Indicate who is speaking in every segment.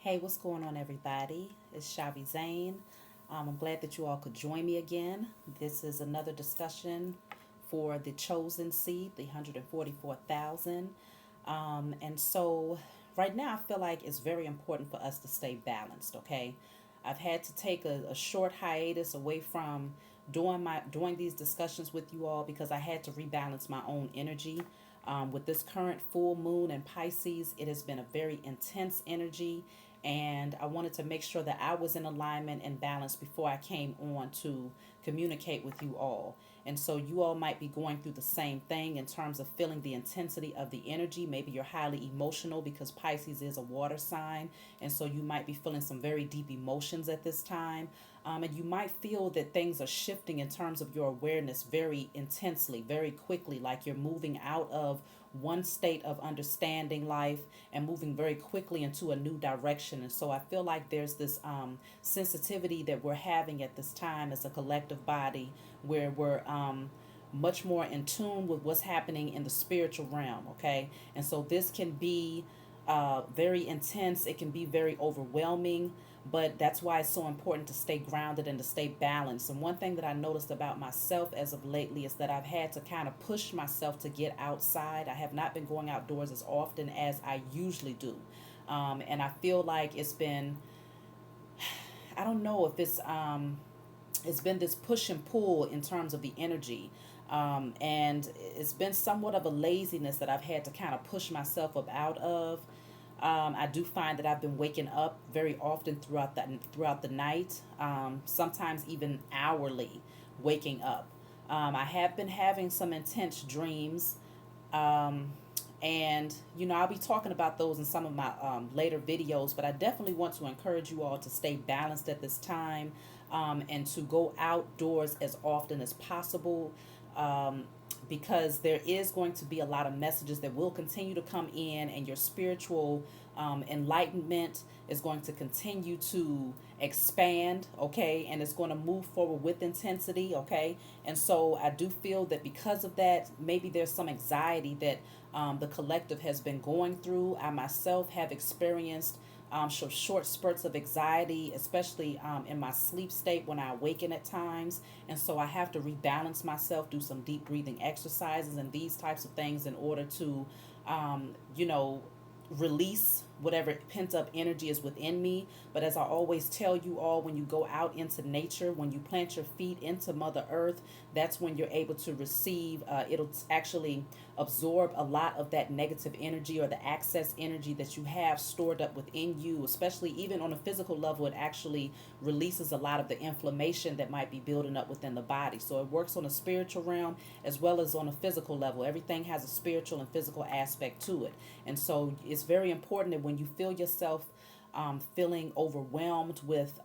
Speaker 1: Hey, what's going on, everybody? It's Shavi Zane. I'm glad that you all could join me again. This is another discussion for the chosen seed, the 144,000. Right now, I feel like it's very important for us to stay balanced, okay? I've had to take a short hiatus away from doing these discussions with you all because I had to rebalance my own energy. With this current full moon in Pisces, it has been a very intense energy, and I wanted to make sure that I was in alignment and balance before I came on to communicate with you all. And so you all might be going through the same thing in terms of feeling the intensity of the energy. Maybe you're highly emotional because Pisces is a water sign, and so you might be feeling some very deep emotions at this time. And you might feel that things are shifting in terms of your awareness very intensely, very quickly, like you're moving out of one state of understanding life and moving very quickly into a new direction. And so I feel like there's this sensitivity that we're having at this time as a collective body where we're much more in tune with what's happening in the spiritual realm, okay? And so this can be very intense, it can be very overwhelming, but that's why it's so important to stay grounded and to stay balanced. And one thing that I noticed about myself as of lately is that I've had to kind of push myself to get outside. I have not been going outdoors as often as I usually do. And I feel like I don't know if it's been this push and pull in terms of the energy. And it's been somewhat of a laziness that I've had to kind of push myself up out of. I do find that I've been waking up very often throughout the night, sometimes even hourly waking up. I have been having some intense dreams, um, and I'll be talking about those in some of my later videos. But I definitely want to encourage you all to stay balanced at this time, and to go outdoors as often as possible. Um, because there is going to be a lot of messages that will continue to come in, and your spiritual enlightenment is going to continue to expand, okay, and it's going to move forward with intensity, okay. And so I do feel that because of that, maybe there's some anxiety that the collective has been going through. I myself have experienced short spurts of anxiety, especially in my sleep state when I awaken at times. And so I have to rebalance myself, do some deep breathing exercises and these types of things in order to, um, you know, release whatever pent up energy is within me. But as I always tell you all, when you go out into nature, when you plant your feet into Mother Earth, that's when you're able to receive, it'll actually absorb a lot of that negative energy or the excess energy that you have stored up within you, especially even on a physical level. It actually releases a lot of the inflammation that might be building up within the body. So it works on a spiritual realm as well as on a physical level. Everything has a spiritual and physical aspect to it. And so it's very important that when you feel yourself feeling overwhelmed with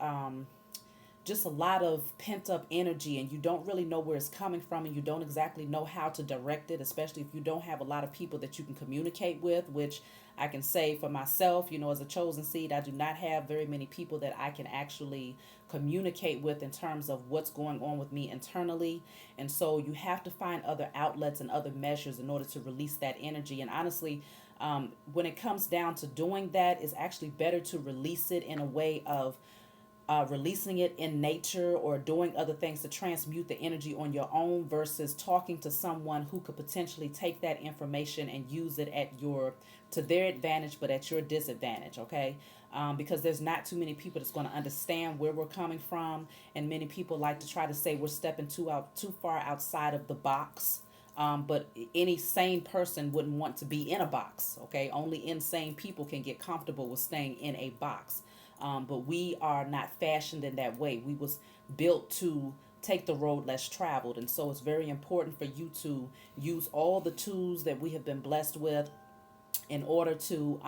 Speaker 1: just a lot of pent up energy, and you don't really know where it's coming from, and you don't exactly know how to direct it, especially if you don't have a lot of people that you can communicate with, which I can say for myself, as a chosen seed, I do not have very many people that I can actually communicate with in terms of what's going on with me internally. And so you have to find other outlets and other measures in order to release that energy. And honestly, when it comes down to doing that, it's actually better to release it in a way of releasing it in nature or doing other things to transmute the energy on your own versus talking to someone who could potentially take that information and use it to their advantage but at your disadvantage, okay. Because there's not too many people that's going to understand where we're coming from, and many people like to try to say we're stepping too far outside of the box. But any sane person wouldn't want to be in a box, okay? Only insane people can get comfortable with staying in a box. But we are not fashioned in that way. We was built to take the road less traveled. And so it's very important for you to use all the tools that we have been blessed with in order to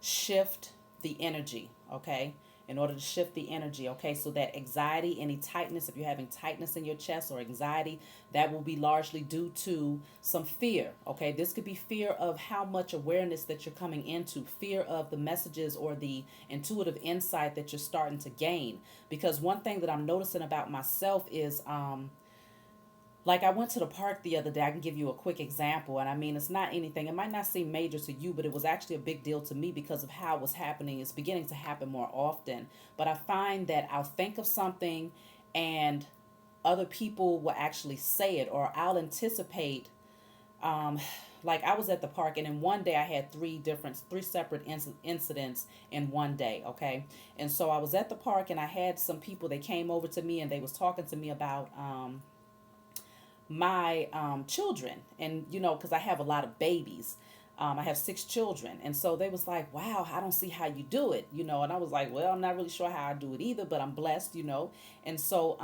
Speaker 1: shift the energy, okay? In order to shift the energy, okay? So that anxiety, any tightness, if you're having tightness in your chest or anxiety, that will be largely due to some fear, okay? This could be fear of how much awareness that you're coming into, fear of the messages or the intuitive insight that you're starting to gain. Because one thing that I'm noticing about myself is, Like I went to the park the other day. I can give you a quick example, and I mean it's not anything. It might not seem major to you, but it was actually a big deal to me because of how it was happening. It's beginning to happen more often. But I find that I'll think of something, and other people will actually say it, or I'll anticipate. Um, like I was at the park, and in one day I had three separate incidents in one day. Okay, and so I was at the park, and I had some people. They came over to me, and they was talking to me about my children, and because I have a lot of babies. I have six children, and so they was like, "Wow, I don't see how you do it," And I was like, "Well, I'm not really sure how I do it either, but I'm blessed." And so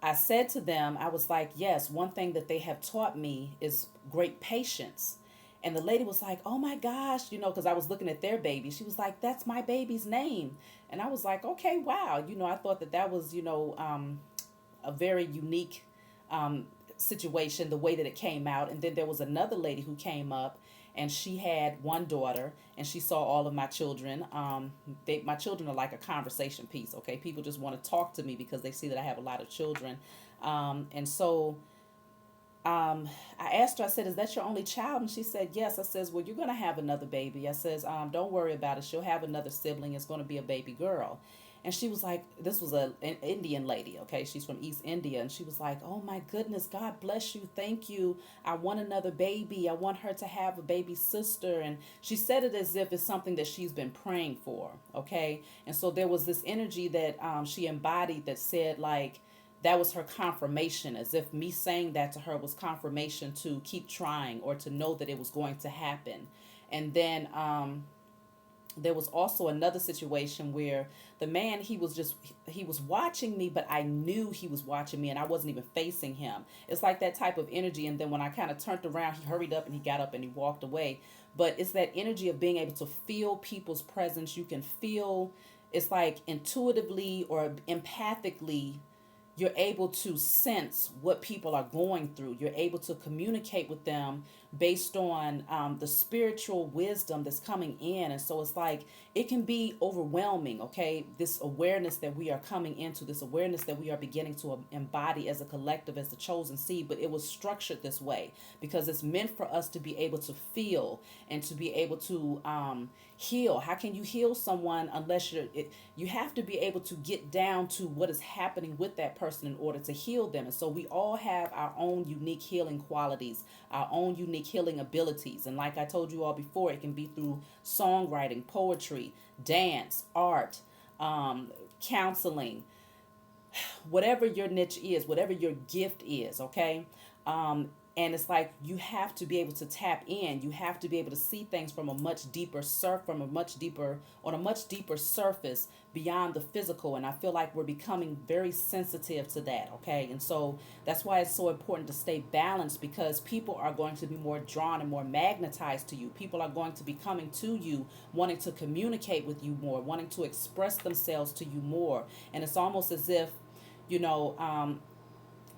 Speaker 1: I said to them, I was like, "Yes, one thing that they have taught me is great patience." And the lady was like, "Oh my gosh," because I was looking at their baby. She was like, "That's my baby's name," and I was like, "Okay, wow." I thought that was a very unique um, situation, the way that it came out. And then there was another lady who came up, and she had one daughter, and she saw all of my children. My children are like a conversation piece. Okay, people just want to talk to me because they see that I have a lot of children, and so I asked her, I said, "Is that your only child?" And she said, "Yes." I says, "Well, you're going to have another baby." I says, "Don't worry about it. She'll have another sibling. It's going to be a baby girl." And she was like, this was an Indian lady, okay? She's from East India. And she was like, "Oh my goodness, God bless you. Thank you. I want another baby. I want her to have a baby sister." And she said it as if it's something that she's been praying for, okay? And so there was this energy that she embodied that said, like, that was her confirmation, as if me saying that to her was confirmation to keep trying or to know that it was going to happen. And then there was also another situation where the man, he was watching me, but I knew he was watching me, and I wasn't even facing him. It's like that type of energy. And then when I kind of turned around, he hurried up and he got up and he walked away. But it's that energy of being able to feel people's presence. You can feel, it's like intuitively or empathically, you're able to sense what people are going through. You're able to communicate with them based on the spiritual wisdom that's coming in. And so it's like it can be overwhelming, okay? This awareness that we are coming into, this awareness that we are beginning to embody as a collective, as the chosen seed, but it was structured this way because it's meant for us to be able to feel and to be able to heal. How can you heal someone unless you have to be able to get down to what is happening with that person in order to heal them. And so we all have our own unique healing qualities, our own unique healing abilities. And like I told you all before, it can be through songwriting, poetry, dance, art, counseling, whatever your niche is, whatever your gift is, okay? And it's like you have to be able to tap in. You have to be able to see things from a much deeper on a much deeper surface beyond the physical. And I feel like we're becoming very sensitive to that, okay? And so that's why it's so important to stay balanced, because people are going to be more drawn and more magnetized to you. People are going to be coming to you, wanting to communicate with you more, wanting to express themselves to you more. And it's almost as if, you know,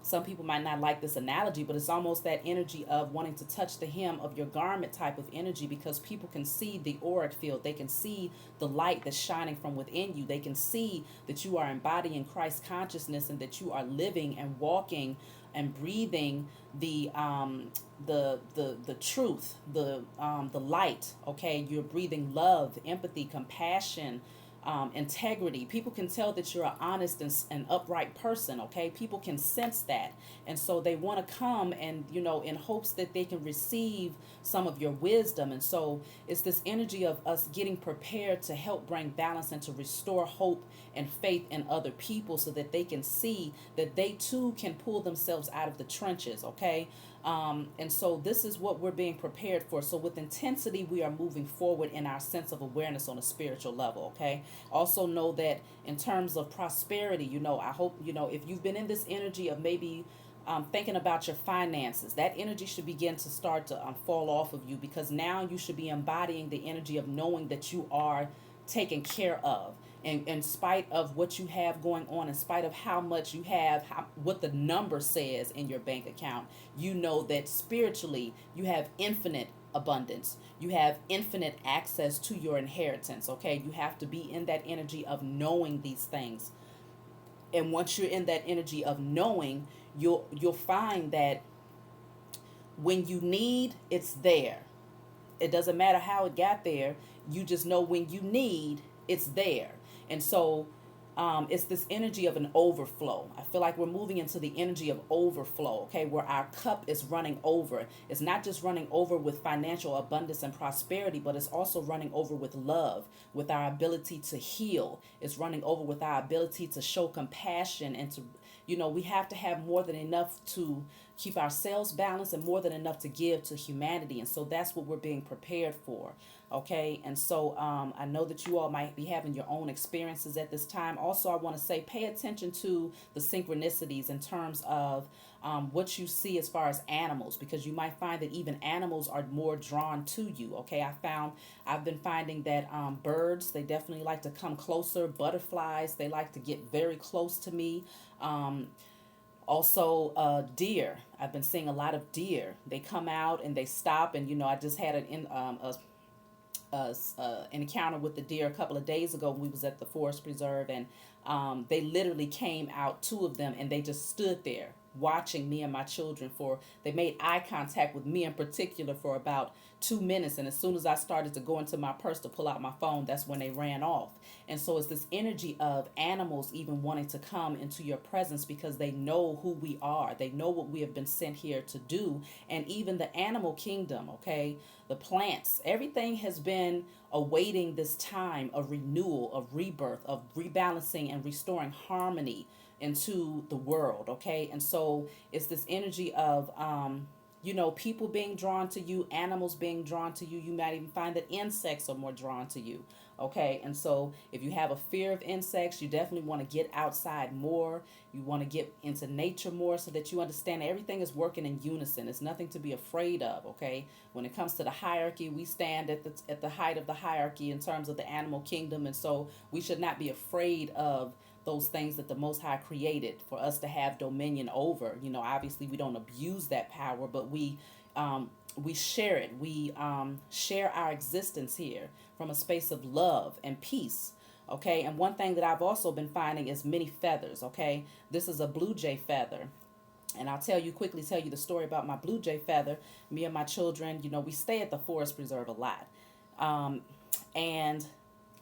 Speaker 1: some people might not like this analogy, but it's almost that energy of wanting to touch the hem of your garment type of energy, because people can see the auric field. They can see the light that's shining from within you. They can see that you are embodying Christ consciousness and that you are living and walking and breathing the truth, the light. Okay, you're breathing love, empathy, compassion, integrity. People can tell that you're an honest and upright person, okay? People can sense that. And so they want to come and, in hopes that they can receive some of your wisdom. And so it's this energy of us getting prepared to help bring balance and to restore hope and faith in other people so that they can see that they too can pull themselves out of the trenches, okay? And so this is what we're being prepared for. So with intensity, we are moving forward in our sense of awareness on a spiritual level, okay? Also know that in terms of prosperity, I hope, if you've been in this energy of maybe thinking about your finances, that energy should begin to start to fall off of you, because now you should be embodying the energy of knowing that you are taken care of. And in spite of what you have going on, in spite of how much you have, what the number says in your bank account, you know that spiritually you have infinite abundance. You have infinite access to your inheritance, okay? You have to be in that energy of knowing these things. And once you're in that energy of knowing, you'll find that when you need, it's there. It doesn't matter how it got there. You just know when you need, it's there. And so it's this energy of an overflow. I feel like we're moving into the energy of overflow, okay, where our cup is running over. It's not just running over with financial abundance and prosperity, but it's also running over with love, with our ability to heal. It's running over with our ability to show compassion and to, we have to have more than enough to keep ourselves balanced and more than enough to give to humanity. And so that's what we're being prepared for. Okay. And so I know that you all might be having your own experiences at this time. Also, I want to say pay attention to the synchronicities in terms of what you see as far as animals, because you might find that even animals are more drawn to you. Okay. I've been finding that birds, they definitely like to come closer. Butterflies, they like to get very close to me. Also, deer. I've been seeing a lot of deer. They come out and they stop, and I just had an encounter with the deer a couple of days ago when we was at the forest preserve, and they literally came out, two of them, and they just stood there watching me and my children for, they made eye contact with me in particular for about 2 minutes, and as soon as I started to go into my purse to pull out my phone, that's when they ran off. And so it's this energy of animals even wanting to come into your presence because they know who we are, they know what we have been sent here to do. And even the animal kingdom, okay, the plants, everything has been awaiting this time of renewal, of rebirth, of rebalancing and restoring harmony into the world. Okay. And so it's this energy of people being drawn to you, animals being drawn to you. You might even find that insects are more drawn to you. Okay. And so if you have a fear of insects, you definitely want to get outside more. You want to get into nature more so that you understand everything is working in unison. It's nothing to be afraid of. Okay. When it comes to the hierarchy, we stand at the height of the hierarchy in terms of the animal kingdom. And so we should not be afraid of those things that the Most High created for us to have dominion over. Obviously we don't abuse that power, but we share it. We share our existence here from a space of love and peace. Okay, and one thing that I've also been finding is many feathers. Okay, this is a blue jay feather. And I'll quickly tell you the story about my blue jay feather. Me and my children, we stay at the forest preserve a lot. And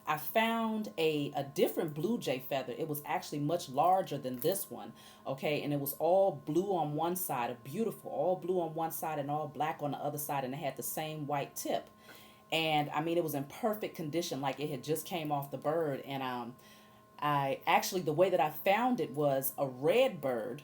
Speaker 1: I found a different blue jay feather. It was actually much larger than this one. Okay. And it was all blue on one side, a beautiful, all blue on one side and all black on the other side. And it had the same white tip. And I mean, it was in perfect condition, like it had just came off the bird. And I actually, the way that I found it was a red bird.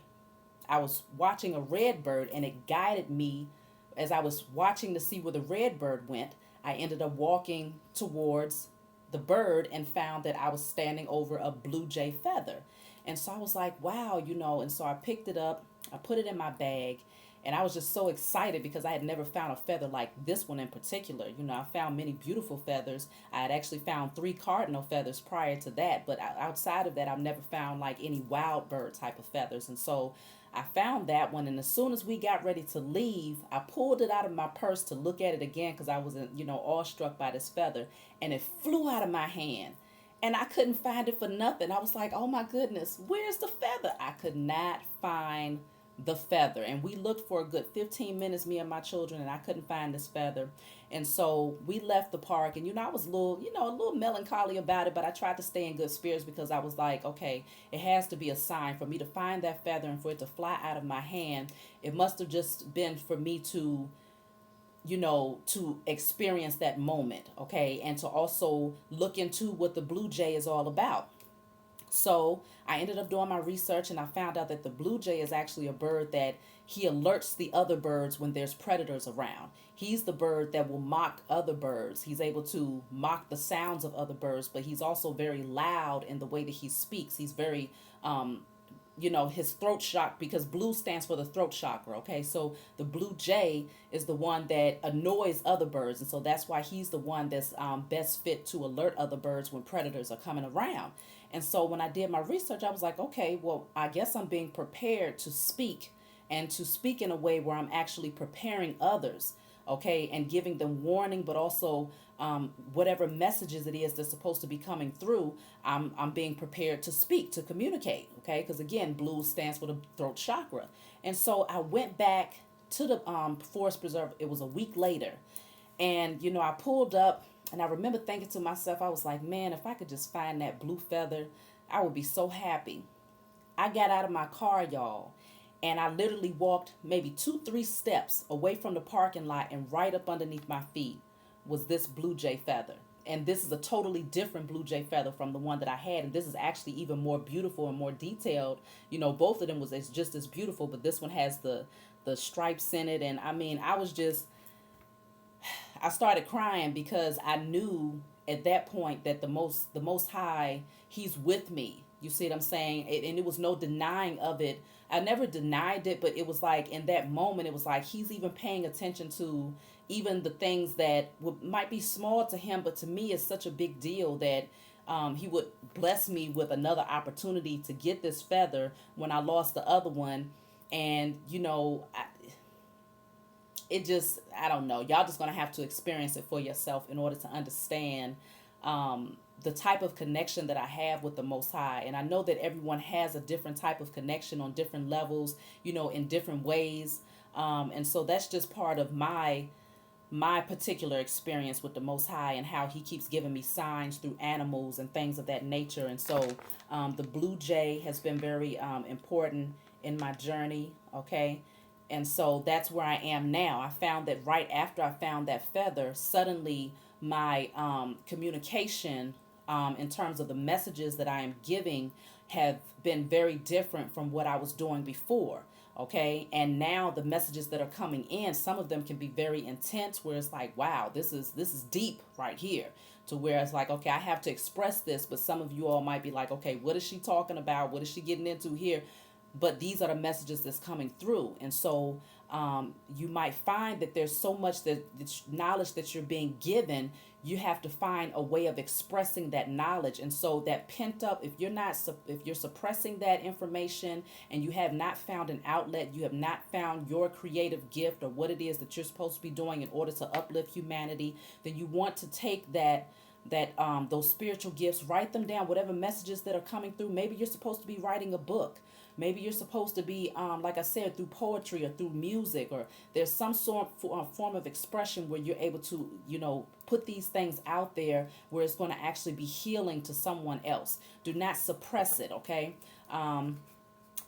Speaker 1: I was watching a red bird and it guided me as I was watching to see where the red bird went. I ended up walking towards the bird and found that I was standing over a blue jay feather. And so I was like, wow, and so I picked it up, I put it in my bag, and I was just so excited because I had never found a feather like this one in particular. I found many beautiful feathers. I had actually found 3 cardinal feathers prior to that, but outside of that, I've never found like any wild bird type of feathers. And so I found that one, and as soon as we got ready to leave, I pulled it out of my purse to look at it again because I was, awestruck by this feather, and it flew out of my hand. And I couldn't find it for nothing. I was like, oh my goodness, where's the feather? I could not find the feather. And we looked for a good 15 minutes, me and my children, and I couldn't find this feather. And so we left the park, and I was a little melancholy about it, but I tried to stay in good spirits because I was like, okay, it has to be a sign for me to find that feather and for it to fly out of my hand. It must have just been for me to to experience that moment, okay, and to also look into what the blue jay is all about. So I ended up doing my research and I found out that the blue jay is actually a bird that he alerts the other birds when there's predators around. He's the bird that will mock other birds. He's able to mock the sounds of other birds, but he's also very loud in the way that he speaks. He's very his throat shock, because blue stands for the throat chakra. Okay, so the blue jay is the one that annoys other birds, and so that's why he's the one that's best fit to alert other birds when predators are coming around. And so when I did my research, I was like, okay, well, I guess I'm being prepared to speak, and to speak in a way where I'm actually preparing others, okay, and giving them warning, but also whatever messages it is that's supposed to be coming through, I'm being prepared to speak, to communicate. Okay, because again, blue stands for the throat chakra. And so I went back to the forest preserve. It was a week later, and I pulled up, and I remember thinking to myself, I was like, man, if I could just find that blue feather, I would be so happy. I got out of my car, y'all, and I literally walked maybe 2, 3 steps away from the parking lot, and right up underneath my feet was this blue jay feather. And this is a totally different blue jay feather from the one that I had. And this is actually even more beautiful and more detailed. Both of them was just as beautiful, but this one has the stripes in it. And I mean, I started crying because I knew at that point that the most high, he's with me. You see what I'm saying? And it was no denying of it. I never denied it, but it was like in that moment, it was like he's even paying attention to even the things that might be small to him, but to me it's such a big deal that he would bless me with another opportunity to get this feather when I lost the other one. And it just, I don't know, y'all just gonna have to experience it for yourself in order to understand the type of connection that I have with the Most High. And I know that everyone has a different type of connection on different levels, in different ways. And so that's just part of my particular experience with the Most High, and how he keeps giving me signs through animals and things of that nature. And so the blue jay has been very important in my journey. Okay. And so that's where I am now. I found that right after I found that feather, suddenly my communication, in terms of the messages that I am giving, have been very different from what I was doing before. Okay. And now the messages that are coming in, some of them can be very intense, where it's like, wow, this is deep right here. To where it's like, okay, I have to express this, but some of you all might be like, okay, what is she talking about? What is she getting into here? But these are the messages that's coming through. And so you might find that there's so much that knowledge that you're being given, you have to find a way of expressing that knowledge. And so that pent up, if you're suppressing that information, and you have not found an outlet, you have not found your creative gift or what it is that you're supposed to be doing in order to uplift humanity, then you want to take that those spiritual gifts, write them down, whatever messages that are coming through. Maybe you're supposed to be writing a book. Maybe you're supposed to be, like I said, through poetry or through music, or there's some form of expression where you're able to, put these things out there where it's going to actually be healing to someone else. Do not suppress it, okay? And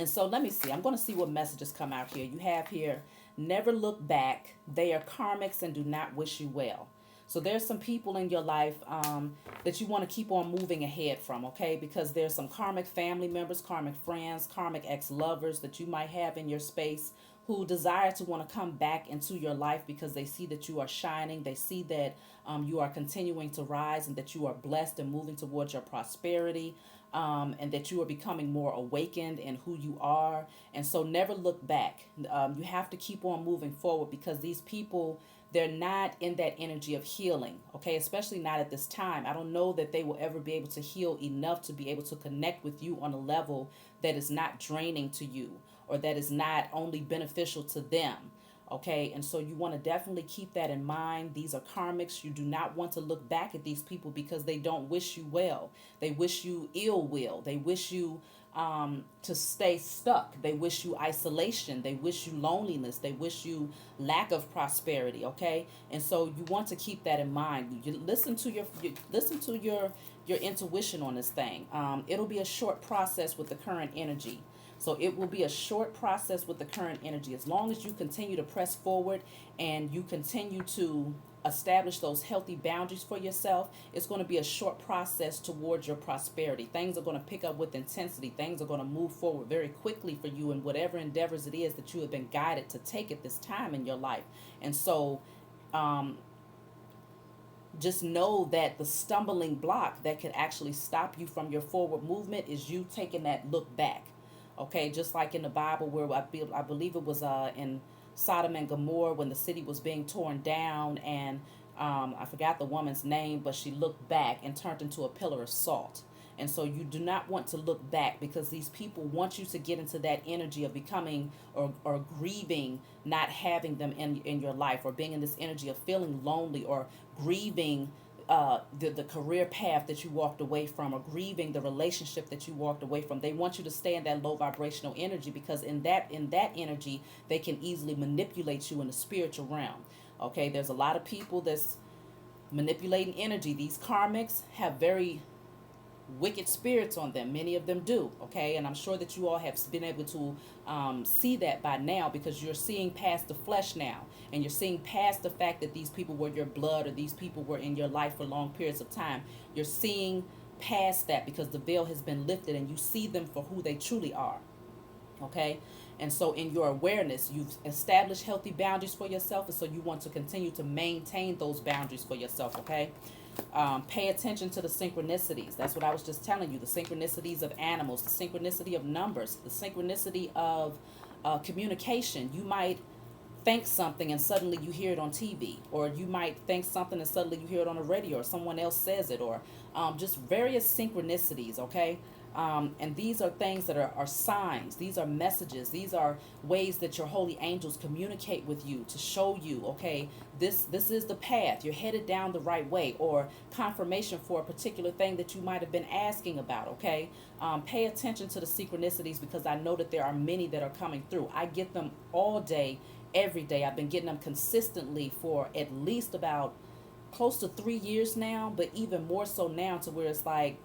Speaker 1: so let me see. I'm going to see what messages come out here. You have here, never look back. They are karmics and do not wish you well. So there's some people in your life that you want to keep on moving ahead from, okay? Because there's some karmic family members, karmic friends, karmic ex-lovers that you might have in your space, who desire to want to come back into your life because they see that you are shining. They see that you are continuing to rise, and that you are blessed and moving towards your prosperity, and that you are becoming more awakened in who you are. And so never look back. You have to keep on moving forward, because these people, they're not in that energy of healing, okay? Especially not at this time. I don't know that they will ever be able to heal enough to be able to connect with you on a level that is not draining to you, or that is not only beneficial to them, okay? And so you want to definitely keep that in mind. These are karmics. You do not want to look back at these people, because they don't wish you well. They wish you ill will. They wish you to stay stuck. They wish you isolation. They wish you loneliness. They wish you lack of prosperity. Okay, and so you want to keep that in mind. You listen to your intuition on this thing. It'll be a short process with the current energy. So it will be a short process with the current energy. As long as you continue to press forward and you continue to establish those healthy boundaries for yourself, it's going to be a short process towards your prosperity. Things are going to pick up with intensity. Things are going to move forward very quickly for you in whatever endeavors it is that you have been guided to take at this time in your life. And so just know that the stumbling block that could actually stop you from your forward movement is you taking that look back. Okay, just like in the Bible, where I believe it was in Sodom and Gomorrah, when the city was being torn down, and I forgot the woman's name, but she looked back and turned into a pillar of salt. And so you do not want to look back, because these people want you to get into that energy of becoming or grieving not having them in your life, or being in this energy of feeling lonely, or grieving the career path that you walked away from, or grieving the relationship that you walked away from. They want you to stay in that low vibrational energy, because in that energy they can easily manipulate you in the spiritual realm. Okay, there's a lot of people that's manipulating energy. These karmics have very wicked spirits on them. Many of them do. Okay, and I'm sure that you all have been able to see that by now, because you're seeing past the flesh now, and you're seeing past the fact that these people were your blood, or these people were in your life for long periods of time. You're seeing past that because the veil has been lifted, and you see them for who they truly are. Okay, and so in your awareness, you've established healthy boundaries for yourself, and so you want to continue to maintain those boundaries for yourself. Okay, pay attention to the synchronicities. That's what I was just telling you. The synchronicities of animals, the synchronicity of numbers, the synchronicity of communication. You might think something and suddenly you hear it on TV, or you might think something and suddenly you hear it on the radio, or someone else says it, or just various synchronicities. Okay, and these are things that are signs. These are messages. These are ways that your holy angels communicate with you to show you, okay, this is the path. You're headed down the right way, or confirmation for a particular thing that you might have been asking about. Okay, pay attention to the synchronicities, because I know that there are many that are coming through. I get them all day, every day. I've been getting them consistently for at least about close to 3 years now, but even more so now, to where it's like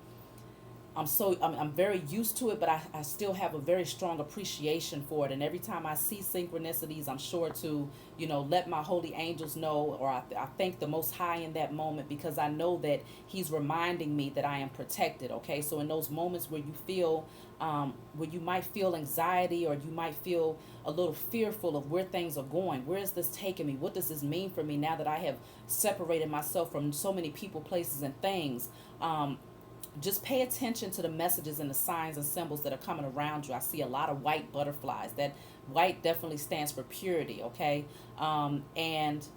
Speaker 1: I'm very used to it, but I still have a very strong appreciation for it. And every time I see synchronicities, I'm sure to, let my holy angels know, or I thank the Most High in that moment, because I know that He's reminding me that I am protected. Okay, so in those moments where you feel, where you might feel anxiety, or you might feel a little fearful of where things are going, where is this taking me? What does this mean for me now that I have separated myself from so many people, places, and things? Just pay attention to the messages and the signs and symbols that are coming around you. I see a lot of white butterflies. That white definitely stands for purity. Okay, and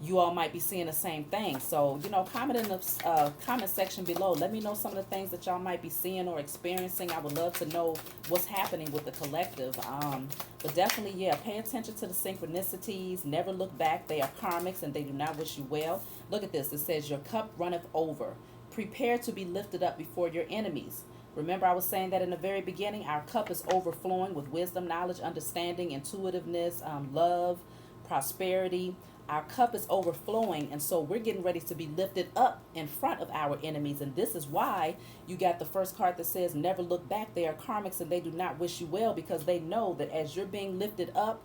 Speaker 1: you all might be seeing the same thing. So, comment in the comment section below. Let me know some of the things that y'all might be seeing or experiencing. I would love to know what's happening with the collective. But definitely, yeah, pay attention to the synchronicities. Never look back. They are karmics, and they do not wish you well. Look at this. It says, your cup runneth over. Prepare to be lifted up before your enemies. Remember, I was saying that in the very beginning, our cup is overflowing with wisdom, knowledge, understanding, intuitiveness, love, prosperity. Our cup is overflowing, and so we're getting ready to be lifted up in front of our enemies. And this is why you got the first card that says, never look back. They are karmics, and they do not wish you well, because they know that as you're being lifted up,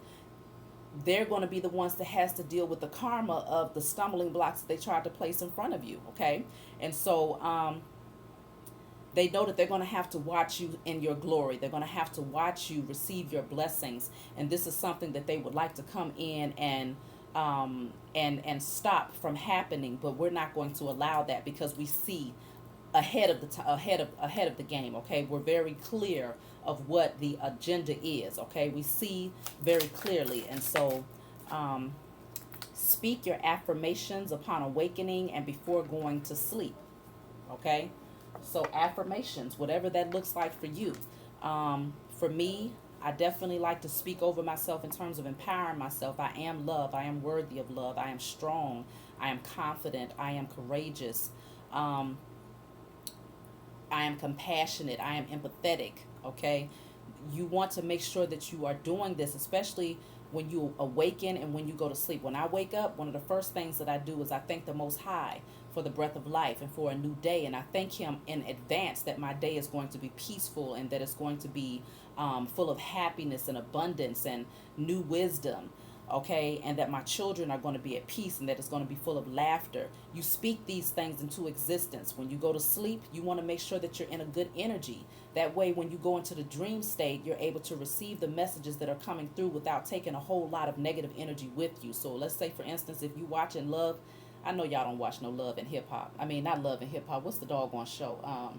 Speaker 1: they're going to be the ones that has to deal with the karma of the stumbling blocks that they tried to place in front of you. Okay, and so they know that they're going to have to watch you in your glory. They're going to have to watch you receive your blessings, and this is something that they would like to come in and stop from happening. But we're not going to allow that, because we see ahead of the game. Okay, we're very clear of what the agenda is. Okay, we see very clearly. And so speak your affirmations upon awakening and before going to sleep. Okay, so affirmations, whatever that looks like for you. For me, I definitely like to speak over myself in terms of empowering myself. I am love. I am worthy of love. I am strong. I am confident. I am courageous. I am compassionate. I am empathetic. Okay, you want to make sure that you are doing this, especially when you awaken and when you go to sleep. When I wake up, one of the first things that I do is I thank the Most High for the breath of life and for a new day, and I thank Him in advance that my day is going to be peaceful, and that it's going to be full of happiness and abundance and new wisdom. Okay, and that my children are going to be at peace, and that it's going to be full of laughter. You speak these things into existence. When you go to sleep, you want to make sure that you're in a good energy. That way, when you go into the dream state, you're able to receive the messages that are coming through without taking a whole lot of negative energy with you. So let's say, for instance, if you watching Love, I know y'all don't watch no Love and Hip Hop. I mean, not Love and Hip Hop. What's the doggone show?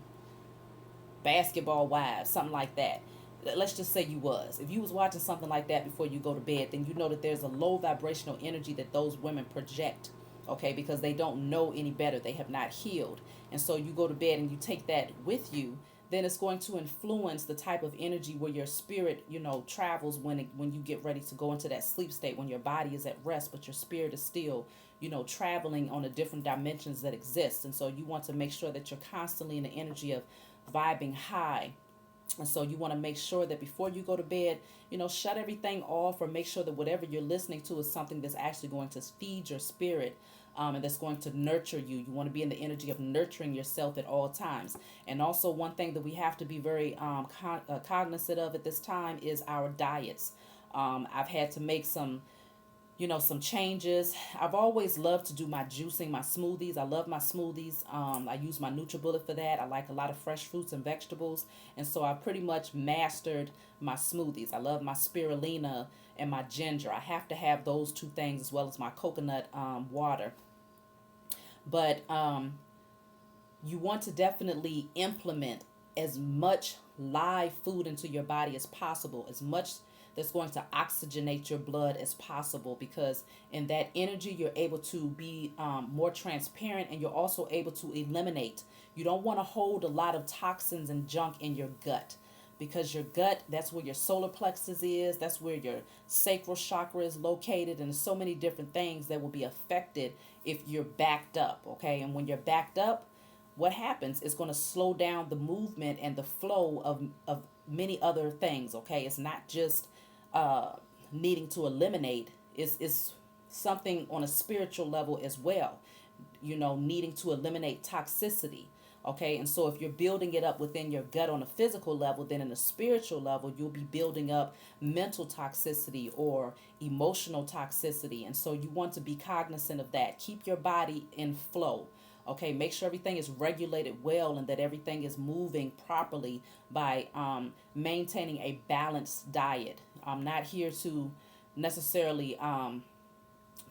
Speaker 1: Basketball Wives, something like that. Let's just say you was. If you was watching something like that before you go to bed, then you know that there's a low vibrational energy that those women project. Okay, because they don't know any better. They have not healed. And so you go to bed and you take that with you, then it's going to influence the type of energy where your spirit, travels when you get ready to go into that sleep state, when your body is at rest, but your spirit is still traveling on the different dimensions that exist. And so you want to make sure that you're constantly in the energy of vibing high. And so you want to make sure that before you go to bed, shut everything off, or make sure that whatever you're listening to is something that's actually going to feed your spirit, and that's going to nurture you. You want to be in the energy of nurturing yourself at all times. And also, one thing that we have to be very cognizant of at this time is our diets. I've had to make some changes. I've always loved to do my juicing, my smoothies. I love my smoothies. I use my NutriBullet for that. I like a lot of fresh fruits and vegetables. And so I pretty much mastered my smoothies. I love my spirulina and my ginger. I have to have those two things as well as my coconut water. But you want to definitely implement as much live food into your body as possible, as much that's going to oxygenate your blood as possible, because in that energy you're able to be more transparent, and you're also able to eliminate. You don't want to hold a lot of toxins and junk in your gut, because your gut, that's where your solar plexus is, that's where your sacral chakra is located, and there's so many different things that will be affected if you're backed up. Okay, and when you're backed up, what happens is going to slow down the movement and the flow of many other things. Okay, it's not just needing to eliminate, is something on a spiritual level as well, needing to eliminate toxicity. Okay, and so if you're building it up within your gut on a physical level, then in a spiritual level you'll be building up mental toxicity or emotional toxicity. And so you want to be cognizant of that. Keep your body in flow. Okay, make sure everything is regulated well and that everything is moving properly by maintaining a balanced diet. I'm not here to necessarily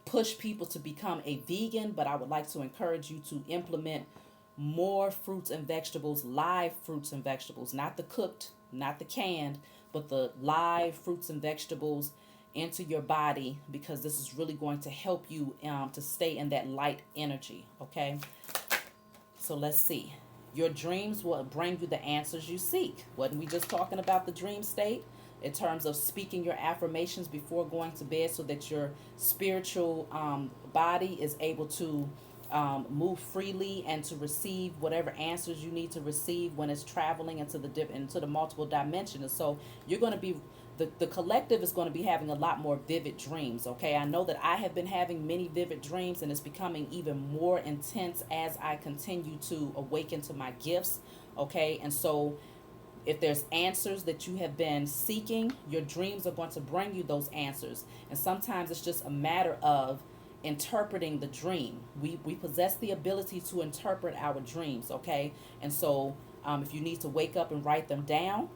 Speaker 1: push people to become a vegan, but I would like to encourage you to implement more fruits and vegetables, live fruits and vegetables, not the cooked, not the canned, but the live fruits and vegetables into your body, because this is really going to help you to stay in that light energy. Okay, so let's see. Your dreams will bring you the answers you seek. Wasn't we just talking about the dream state in terms of speaking your affirmations before going to bed, so that your spiritual body is able to move freely and to receive whatever answers you need to receive when it's traveling into the multiple dimensions. And so you're going to be the collective is going to be having a lot more vivid dreams. Okay, I know that I have been having many vivid dreams, and it's becoming even more intense as I continue to awaken to my gifts. Okay, and so if there's answers that you have been seeking, your dreams are going to bring you those answers. And sometimes it's just a matter of interpreting the dream. We possess the ability to interpret our dreams. Okay, and so if you need to wake up and write them down,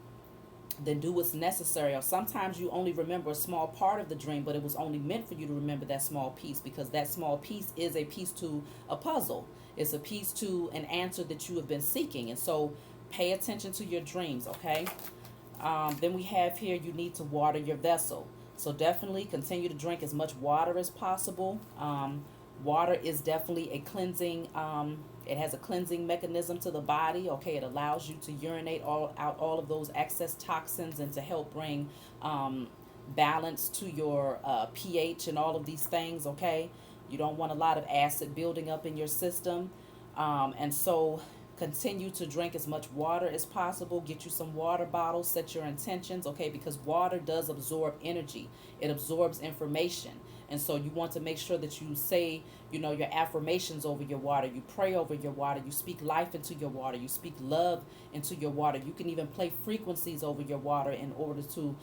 Speaker 1: then do what's necessary. Or sometimes you only remember a small part of the dream, but it was only meant for you to remember that small piece, because that small piece is a piece to a puzzle. It's a piece to an answer that you have been seeking. And so pay attention to your dreams. Okay, then we have here, you need to water your vessel. So definitely continue to drink as much water as possible. Water is definitely a cleansing, it has a cleansing mechanism to the body. Okay, it allows you to urinate out all of those excess toxins, and to help bring balance to your pH and all of these things. Okay, you don't want a lot of acid building up in your system. And so continue to drink as much water as possible. Get you some water bottles, set your intentions. Okay, because water does absorb energy, it absorbs information. And so you want to make sure that you say, your affirmations over your water. You pray over your water. You speak life into your water. You speak love into your water. You can even play frequencies over your water in order to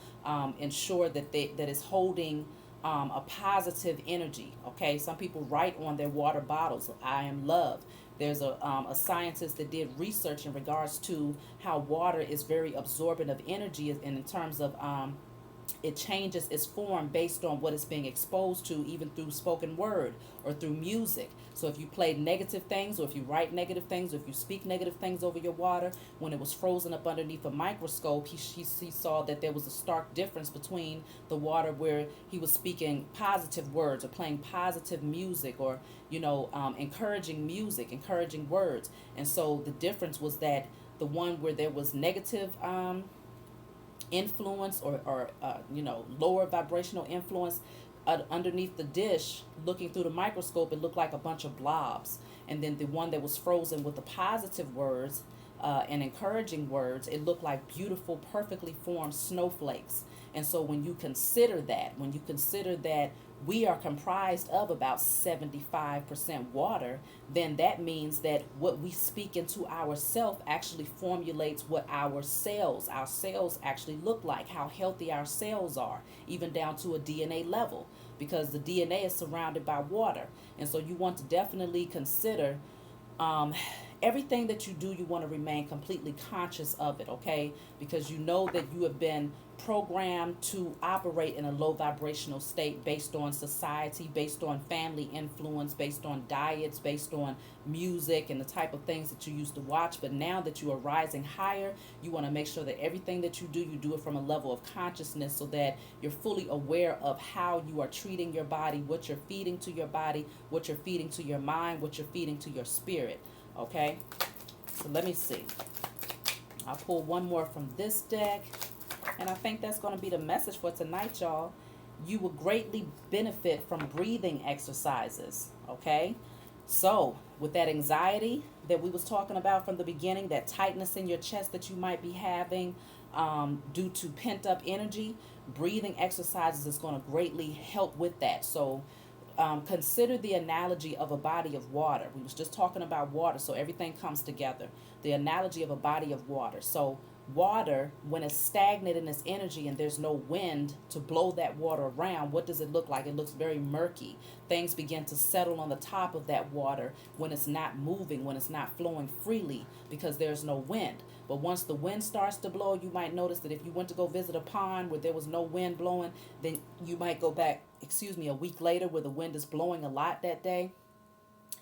Speaker 1: ensure that that is holding a positive energy. Okay, some people write on their water bottles, "I am love." There's a scientist that did research in regards to how water is very absorbent of energy, and in terms of it changes its form based on what it's being exposed to, even through spoken word or through music. So if you play negative things, or if you write negative things, or if you speak negative things over your water, when it was frozen up underneath a microscope, he saw that there was a stark difference between the water where he was speaking positive words or playing positive music, or encouraging music, encouraging words. And so the difference was that the one where there was negative influence, or lower vibrational influence, underneath the dish, looking through the microscope, it looked like a bunch of blobs. And then the one that was frozen with the positive words and encouraging words, it looked like beautiful, perfectly formed snowflakes. And so when you consider that we are comprised of about 75% water, then that means that what we speak into ourself actually formulates what our cells actually look like, how healthy our cells are, even down to a DNA level, because the DNA is surrounded by water. And so you want to definitely consider um, everything that you do, you want to remain completely conscious of it, okay? Because you know that you have been programmed to operate in a low vibrational state based on society, based on family influence, based on diets, based on music and the type of things that you used to watch. But now that you are rising higher, you want to make sure that everything that you do it from a level of consciousness so that you're fully aware of how you are treating your body, what you're feeding to your body, what you're feeding to your mind, what you're feeding to your spirit. Okay, so let me see. I'll pull one more from this deck, and I think that's going to be the message for tonight, y'all. You will greatly benefit from breathing exercises. Okay, so with that anxiety that we was talking about from the beginning, that tightness in your chest that you might be having due to pent up energy, breathing exercises is going to greatly help with that. So consider the analogy of a body of water. We was just talking about water, so everything comes together. The analogy of a body of water. So water, when it's stagnant in its energy and there's no wind to blow that water around, what does it look like? It looks very murky. Things begin to settle on the top of that water when it's not moving, when it's not flowing freely because there's no wind. But once the wind starts to blow, you might notice that if you went to go visit a pond where there was no wind blowing, then you might go back, a week later where the wind is blowing a lot that day.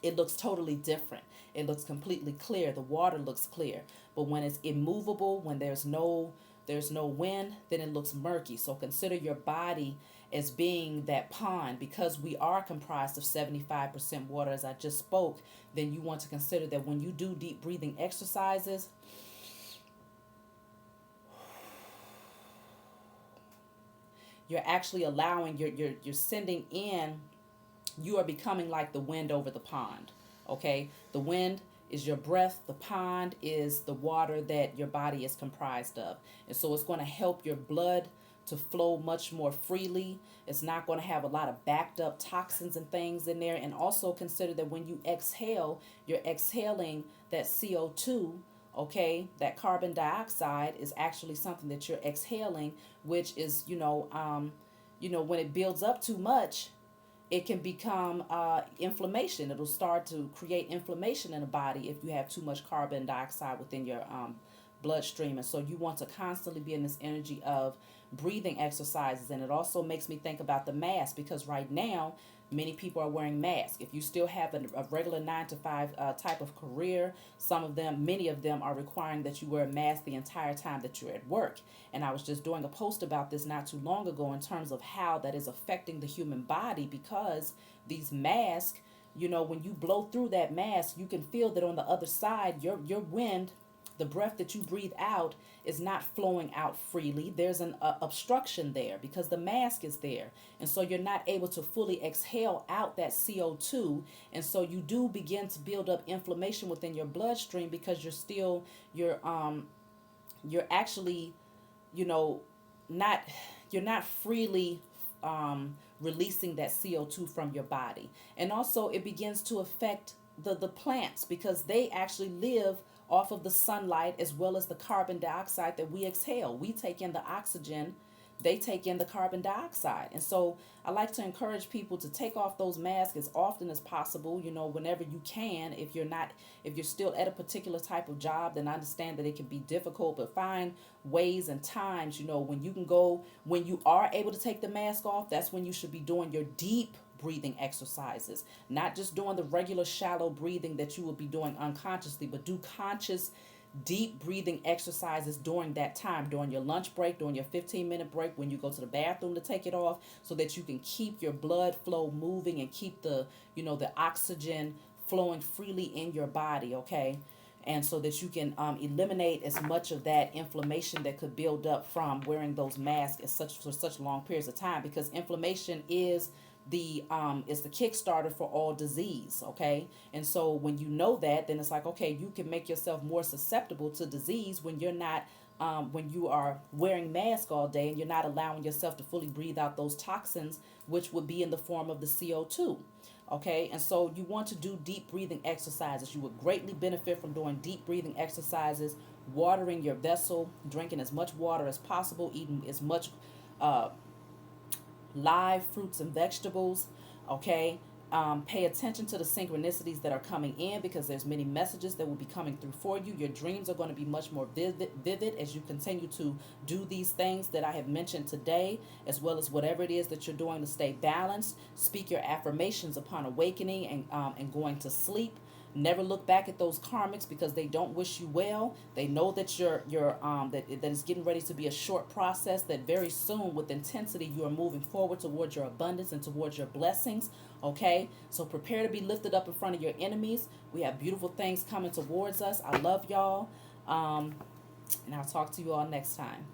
Speaker 1: It looks totally different. It looks completely clear. The water looks clear. But when it's immovable, when there's no wind, then it looks murky. So consider your body as being that pond. Because we are comprised of 75% water, as I just spoke, then you want to consider that when you do deep breathing exercises, you're actually allowing, you're sending in, you are becoming like the wind over the pond. Okay, the wind is your breath, the pond is the water that your body is comprised of. And so it's going to help your blood to flow much more freely. It's not going to have a lot of backed up toxins and things in there. And also consider that when you exhale, you're exhaling that CO2. Okay, that carbon dioxide is actually something that you're exhaling, which is, when it builds up too much, it can become inflammation. It'll start to create inflammation in the body if you have too much carbon dioxide within your bloodstream. And so you want to constantly be in this energy of breathing exercises. And it also makes me think about the mask, because right now many people are wearing masks. If you still have a regular 9 to 5 type of career, many of them are requiring that you wear a mask the entire time that you're at work. And I was just doing a post about this not too long ago in terms of how that is affecting the human body, because these masks, when you blow through that mask, you can feel that on the other side, your wind, the breath that you breathe out, is not flowing out freely. There's an obstruction there because the mask is there. And so you're not able to fully exhale out that CO2. And so you do begin to build up inflammation within your bloodstream, because you're actually, not, you're not freely releasing that CO2 from your body. And also it begins to affect the plants, because they actually live off of the sunlight as well as the carbon dioxide that we exhale. We take in the oxygen, they take in the carbon dioxide. And so I like to encourage people to take off those masks as often as possible, whenever you can. If you're still at a particular type of job, then I understand that it can be difficult, but find ways and times, when you are able to take the mask off, that's when you should be doing your deep breathing exercises, not just doing the regular shallow breathing that you will be doing unconsciously, but do conscious deep breathing exercises during that time, during your lunch break, during your 15-minute break, when you go to the bathroom to take it off, so that you can keep your blood flow moving and keep the oxygen flowing freely in your body. Okay. and so that you can eliminate as much of that inflammation that could build up from wearing those masks for such long periods of time, because inflammation is the kickstarter for all disease. Okay, and so when you know that, then it's like, okay, you can make yourself more susceptible to disease when you're not when you are wearing masks all day and you're not allowing yourself to fully breathe out those toxins, which would be in the form of the CO2. Okay, and so you want to do deep breathing exercises. You would greatly benefit from doing deep breathing exercises, watering your vessel, drinking as much water as possible, eating as much uh, live fruits and vegetables. Okay, pay attention to the synchronicities that are coming in, because there's many messages that will be coming through for you. Your dreams are going to be much more vivid as you continue to do these things that I have mentioned today, as well as whatever it is that you're doing to stay balanced. Speak your affirmations upon awakening and going to sleep. Never look back at those karmics, because they don't wish you well. They know that that is getting ready to be a short process, that very soon with intensity you are moving forward towards your abundance and towards your blessings. Okay, so prepare to be lifted up in front of your enemies. We have beautiful things coming towards us. I love y'all. And I'll talk to you all next time.